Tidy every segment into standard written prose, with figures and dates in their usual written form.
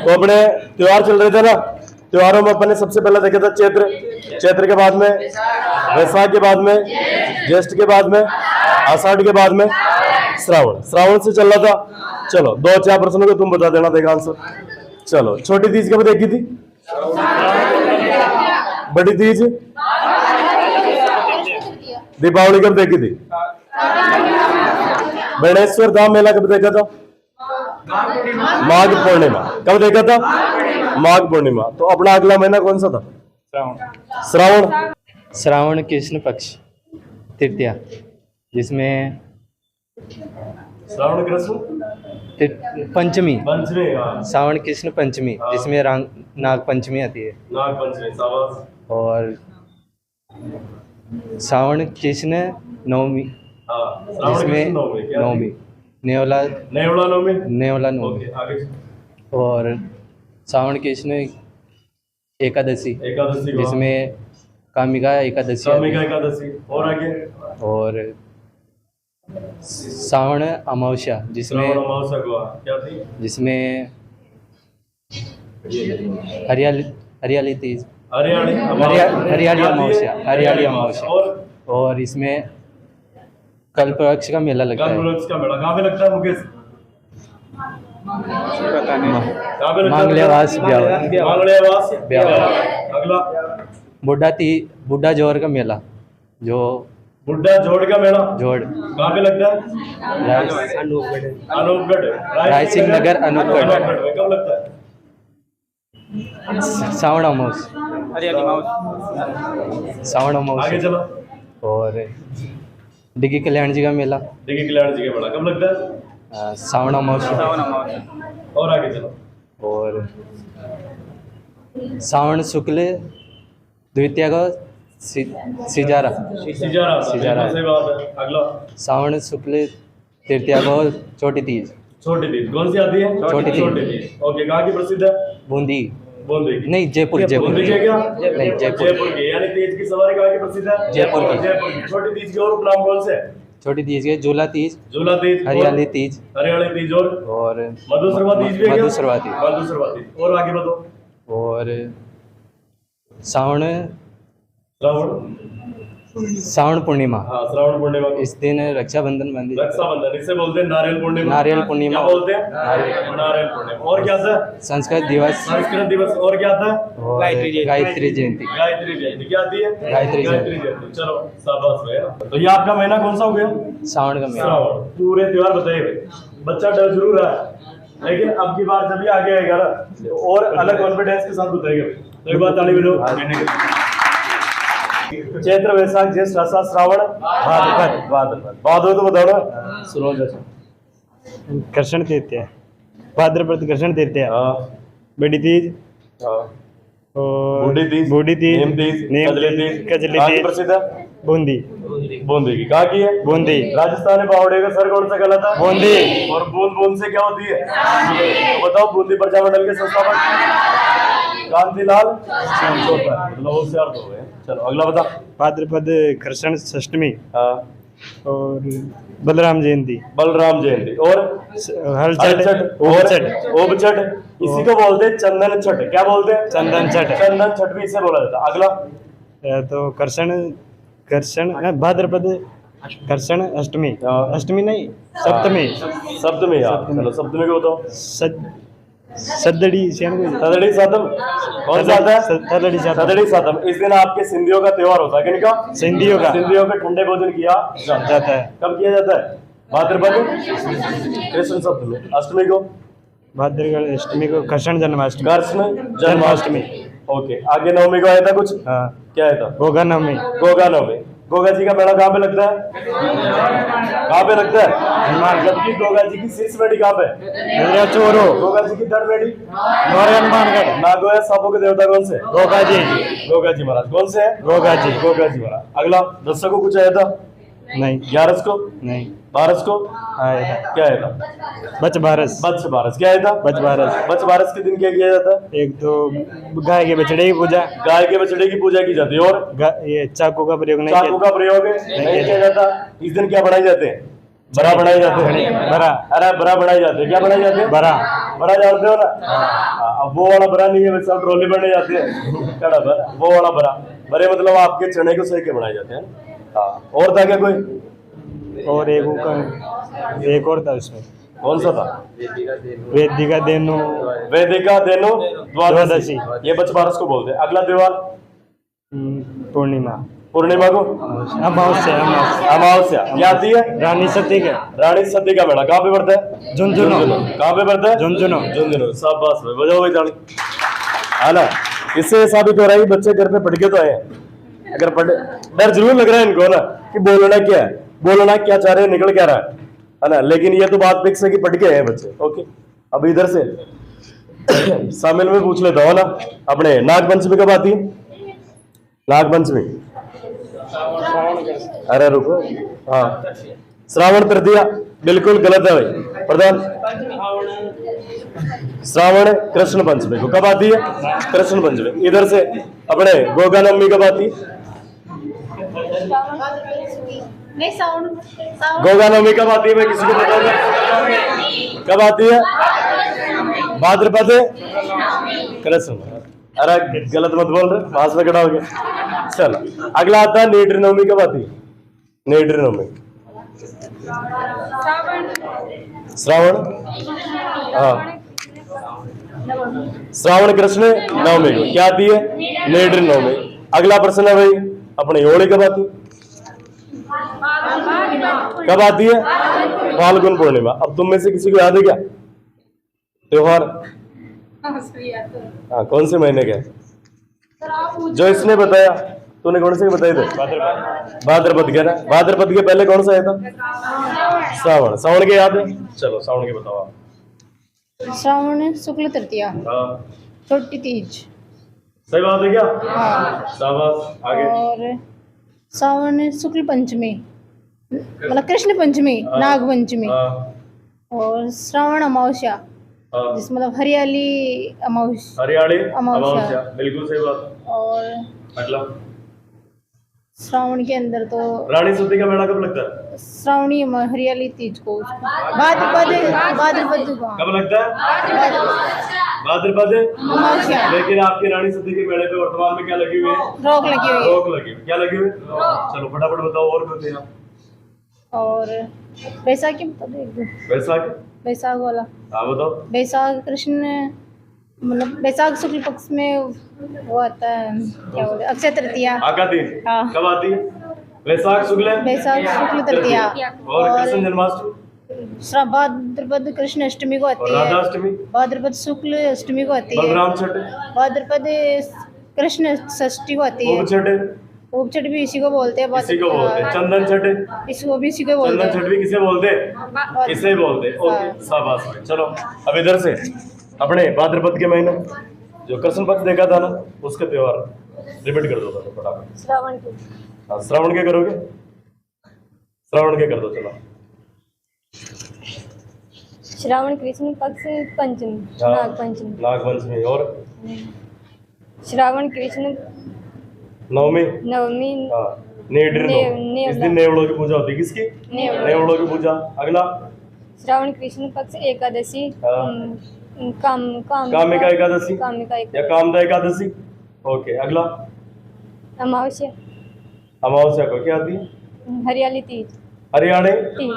तो अपने त्योहार चल रहे थे ना, त्योहारों में अपन ने सबसे पहले देखा था चैत्र, चैत्र के बाद में वैशाख के बाद में ज्येष्ठ के बाद में आषाढ़ के बाद में श्रावण, श्रावण से चल रहा था। चलो 2-4 प्रश्नों को तुम बता देना, देगा आंसर। चलो छोटी तीज कब देखी थी? बड़ी तीज दीपावली कब देखी थी? बेणेश्वर धाम मेला कब देखा था? माघ पूर्णिमा। कब देखा था? माघ पूर्णिमा। तो अपना अगला महीना कौन सा था? श्रावण। श्रावण कृष्ण पक्ष तृतीया, जिसमें श्रावण कृष्ण पंचमी, पंचमी। श्रावण कृष्ण पंचमी, जिसमें नाग पंचमी आती है। नाग पंचमी, शाबाश। और श्रावण कृष्ण नवमी, जिसमें नवमी नेवला नवमी, नेवला नवमी। आगे। और श्रावण कृष्ण एकादशी, जिसमें कामिका एकादशी, कामिका एकादशी। और आगे। और श्रावण अमावस्या, जिसमें क्या थी? जिसमें हरियाली तीज, हरियाली अमावस्या। और इसमें कल्पवृक्ष का मेला लगता है। कल्पवृक्ष का मेला कहाँ पे लगता है मुकेश? मांगल्यावास अगला बुढ़ा जोड़ का मेला, जो बुढ़ा जोड़ का मेला जोड़ कहाँ पे लगता है? अनूपगढ़, रायसिंह नगर, अनूपगढ़। कब लगता है? श्रावण अमावस, श्रावण आगे अमावस। चलो। और डिग्गी कल्याण जी का मेला, देखिए कल्याण जी का मेला कब लगता है? श्रावण अमावस। और आगे चलो। और श्रावण शुक्ल द्वितीया का सिजारा, सिजारा। सही बात है। अगला। श्रावण शुक्ल तृतीया को छोटी तीज। छोटी तीज कौन सी आती है? छोटी तीज। ओके, कहाँ की प्रसिद्ध है? बूंदी, बूंदी की। नहीं जयपुर, जयपुर बूंदी की है क्या? नहीं, जयपुर। जयपुर की। यानी तीज की सवारी कहाँ की प्रसिद्ध है? जयपुर की। जयपुर की। छोटी तीज के और उपनाम कौन से है? छोटी तीज के झूला तीज, झूला तीज, हरियाली तीज, हरियाली तीज और मधुश्रवा तीज भी है क्या? मधुश्रवा तीज। मधुश्रवा तीज। और आगे बताओ। और श्रावण श्रावण पूर्णिमा। हाँ, श्रावण पूर्णिमा। इस दिन रक्षाबंधन बंदी, रक्षाबंधन इसे बोलते हैं नारियल पूर्णिमा। नारियल पूर्णिमा क्या बोलते हैं? नारियल पूर्णिमा। और क्या था? संस्कृत दिवस, संस्कृत दिवस। और क्या था? और गायत्री जयंती। गायत्री जयंती क्या आती है? गायत्री जयंती। चलो शाबाश भैया। तो ये आपका महीना कौन सा हो गया? श्रावण का महीना। श्रावण। पूरे त्योहार बताइए भाई। बच्चा डर जरूर रहा है, लेकिन अब की बार जब भी आगे आएगा ना और अलग कॉन्फिडेंस के साथ बताएगा। तो एक बात ताली बजाओ। चैत्र, वैशाख, ज्येष्ठ, आषाढ़, श्रावण, भादव तो बताओ ना। सुनो जैसे कृष्ण तृतीया, भाद्रपद कृष्ण तृतीया, बड़ी तीज, और बूढ़ी तीज, कजली तीज प्रसिद्ध है बूंदी, बूंदी की। कहाँ की है? बूंदी। राजस्थानी बावड़े का सर कौन सा कहलाता है? बूंदी। और बूंद से क्या होती है? तो बताओ। बूंदी प्रजा मंडल के संस्थापक कांतिलाल चोपड़ा। मतलब होशियार तो हो गए। चलो अगला बता। भाद्रपद कृष्ण षष्टमी, और बलराम जयंती, बलराम जयंती। और हलचट, ओबचट। इसी को बोलते हैं चंदन छठ। क्या बोलते हैं? चंदन छठ। चंदन छठ भी इसे बोला जाता है। अगला। तो कृष्ण भाद्रपद कृष्ण अष्टमी, अष्टमी नहीं सप्तमी, सप्तमी। चलो सप्तमी को बताओ। सदड़ी सदड़ी सातम। कौन सा आता है? सदड़ी सातम। इस दिन आपके सिंधियों का त्योहार होता है। किनका? सिंधियों का ठंडे भोजन किया जाता है। कब किया जाता है? भाद्रपद कृष्ण सप्तमी। अष्टमी को? भाद्रपद अष्टमी को कृष्ण जन्माष्टमी। कृष्ण जन्माष्टमी। ओके, आगे नवमी को आया था कुछ? हाँ, क्या आया था? गोगा नवमी। गोगा नवमी। गोगा जी का मेला कहाँ पे लगता है? कहाँ पे लगता है? जबकि गोगा जी की शीर्ष बेटी कहाँ पे? चोरो। गोगा जी की दर बेटी? हनुमानगढ़। नागोया सांपों के देवता कौन से? गोगा जी। गोगा जी महाराज। कौन से है? गोगा जी। गोगा जी महाराज। अगला। 10 को कुछ आया था? नहीं। 11 को? नहीं। 12 को? आया था। क्या आया था? बच बारस। क्या आया था? बच बारस के दिन क्या किया जाता है? एक तो गाय के बछड़े की पूजा, की पूजा की जाती है। और ये चाकू का प्रयोग नहीं किया जाता। इस दिन क्या बनाए जाते हैं? बड़ा बनाए जाते हैं। बड़ा अरे बड़ा बनाए जाते हैं, क्या बनाए जाते हैं? बड़ा बड़ा जानते हो ना? अब वो वाला बड़ा नहीं है, वैसे सब ट्रॉली बनने जाते हैं। कड़ा बड़ा, वो वाला बड़ा बड़े मतलब आपके चने को सही के बनाए जाते हैं। हाँ, और था क्या कोई? और एक और था उसमें, कौन सा था? वेदिका देनु वेदिका देनु द्वादशी, द्वादशी। ये बचबारस को बोलते हैं। अगला त्योहार पूर्णिमा, पूर्णिमा को अमावस्या, अमावस्या, क्या आती है? रानी सती का रानी सती का मेला कहाँ पे पड़ता है? झुंझुनू, कहाँ पे पड़ता है? झुंझुनू। झुंझुनू, शाबाश भाई, बजाओ भाई ताली। है ना, इससे साबित हो रहा है कि बच्चे घर पे पढ़ के तो आए हैं। अगर पढ़, डर जरूर लग रहा है इनको ना कि बोलना क्या है, बोलना क्या चाह रहे हैं, निकल क्या रहा है ना, लेकिन ये तो बात फिक्स है कि पढ़ के आए हैं बच्चे। ओके, अब इधर से शामिल में पूछ लेता हूँ ना, अपने नाग पंचमी कब आती है? नाग पंचमी, अरे रुको, हाँ श्रावण तृतीया, बिल्कुल गलत है भाई प्रधान। श्रावण कृष्ण पंचमी को कब आती है? कृष्ण पंचमी। इधर से अपने गोगा नवमी कब आती है? नहीं साउंड गोगा नवमी कब आती है? मैं किसी को पता होगा कब आती है? भाद्रपद कृष्ण। अरे गलत मत बोल रहे, पास में खड़ा हो गया। चलो अगला आता है नेत्र नवमी कब आती है? नेत्र नवमी, श्रावण, हाँ श्रावण कृष्ण नवमी को क्या आती है? नेत्र नवमी। अगला प्रश्न है भाई, अपने होली कब आती है? कब आती है? फाल्गुन पूर्णिमा। अब तुम में से किसी को याद है क्या त्योहार? हाँ, कौन से महीने का है? जो इसने बताया, तूने कौन से बताए थे? भाद्रपद के ना, भाद्रपद के पहले कौन सा आया था? श्रावण। श्रावण के याद है? चलो श्रावण के बताओ आप। श्रावण शुक्ल तृतीया, हाँ, छोटी तीज, सही बात है क्या? हाँ, शाबाश, आगे। और श्रावण शुक्ल पंचमी मतलब कृष्ण पंचमी, हाँ, नाग पंचमी, हाँ, और श्रावण अमावस्या, हाँ, जिस मतलब हरियाली अमावस्या, हरियाली अमावस्या। अमावस्या, बिल्कुल सही बात। और मतलब श्रावण के अंदर तो रानी सती का मेला कब लगता है? श्रावणी हरियाली तीज को, भाद्रपद, भाद्रपद कब लगता है? भाद्रपद। अमावस्या, लेकिन आपकी रानी सती के मेले पे वर्तमान में क्या लगी हुई है? रोक लगी हुई है। रोक लगी हुई। क्या लगी हुई? चलो फटाफट बताओ, और कौन थे आप? और बैसाखी बता दो एक दो। वैशाख, बैसाख वाला, हाँ बताओ। बैसाख कृष्ण मतलब बैसाख शुक्ल पक्ष में वो आता है, क्या बोलते हैं, अक्षय तृतीया। आका दिन हाँ। कब आती है? वैशाख शुक्ल, बैसाख शुक्ल तृतीया, और कृष्ण जन्माष्टमी, भाद्रपद कृष्ण अष्टमी को और आती है, राधाष्टमी, भाद्रपद शुक्ल अष्टमी को आती है, बलराम छठ, भाद्रपद कृष्ण षष्ठी को आती है, उप छठ ऊप छठ भी इसी को बोलते हैं, इसी को बोलते हैं, चंदन छठ, इसको भी इसी को बोलते चंदन छठ हैं। भी किसे बोलते हैं? इसे बोलते हैं। ओके, शाबाश भाई। चलो अब इधर से अपने भाद्रपद के महीने जो कृष्ण पक्ष देखा था ना, उसके त्योहार रिपीट कर दो फटाफट। श्रावण के, हाँ, श्रावण के करोगे? श्रावण के कर दो, चलो। श्रावण कृष्ण पक्ष पंचमी, हाँ, नाग पंचमी, नाग पंचमी, और श्रावण कृष्ण नवमी, नवमी, हाँ नेत्र नवमी। इस दिन नेवड़ों की पूजा होती है। किसकी? नेवड़ों की पूजा। अगला श्रावण कृष्ण पक्ष एकादशी, हाँ। कामिका एकादशी कामिका या कामदा एकादशी। ओके, अगला अमावस्या, अमावस्या को क्या आती है? हरियाली तीज, हरियाणी तीज,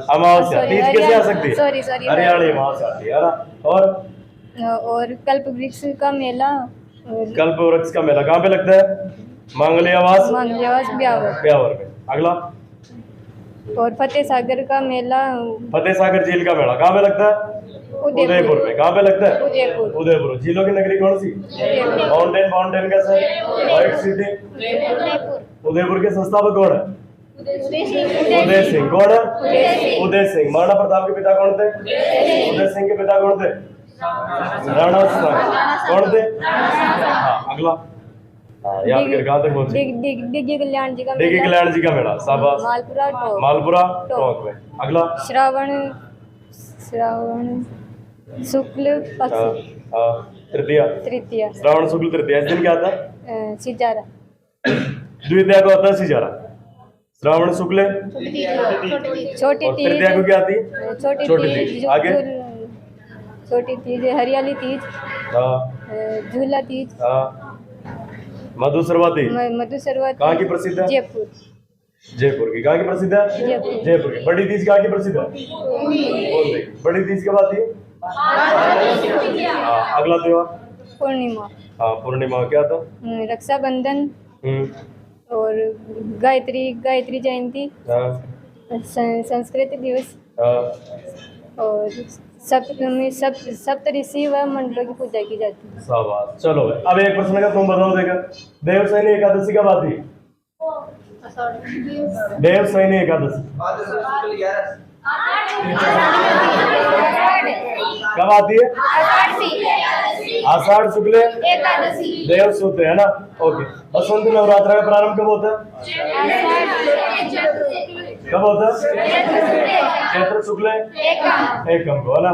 अमावस्या। Sorry, तीज कैसे आ सकती है? सॉरी हरियाणी अमावस्या आती है ना। और कल्प वृक्ष का मेला, और कल्प वृक्ष का मेला कहाँ पे लगता है? मांगलियावास, मांगलियावास ब्यावर, ब्यावर में। अगला और फतेह सागर का मेला, फतेह सागर झील का मेला कहाँ पे लगता है? उदयपुर में। कहाँ पे लगता है? उदयपुर। उदयपुर। झीलों की नगरी कौन सी? माउंटेन का शहर, व्हाइट सिटी। उदयपुर के संस्थापक कौन है? उदय सिंह। कौन है? उदय सिंह। महाराणा प्रताप के पिता कौन थे? उदय सिंह के पिता कौन थे? राणा सांग। कौन थे? हाँ, अगला। हाँ, याद कर, कहाँ तक पहुंचे? डिग्गी कल्याण जी का डिग्गी मेला, कल्याण जी का मेला। शाबाश। मालपुरा टोंक, मालपुरा टोंक में। अगला। श्रावण शुक्ल पक्ष तृतीया। तृतीया, श्रावण शुक्ल तृतीया। इस दिन क्या आता है? सिजारा, द्वितीया को होता है सिजारा। श्रावण शुक्ल छोटी और तीज तृतीया को क्या आती है? छोटी छोटी तीज तीज। आगे? छोटी तीज हरियाली तीज हाँ झूला तीज हाँ मधुश्रवती मधु सरवत कहाँ की प्रसिद्ध है? जयपुर जयपुर की। कहाँ की प्रसिद्ध है? जयपुर। जयपुर की। बड़ी तीज कहाँ की प्रसिद्ध है? बड़ी तीज कब आती है? हाँ अगला त्योहार? पूर्णिमा हाँ पूर्णिमा क्या था? रक्षाबंधन हम्म और गायत्री जयंती हाँ संस्कृत दिवस हाँ और सप्तमी सप्त ऋषि व मंडलों की पूजा की जाती है। शाबाश। चलो भाई, अब एक प्रश्न का तुम बताओ देगा। देवशयनी एकादशी कब आती है? देवशयनी एकादशी कब आती है? आषाढ़ शुक्ल देव सूत्र है ना। ओके। बसंत नवरात्र का प्रारंभ कब होता है? कब होता है? चैत्र शुक्ल एकम को है ना।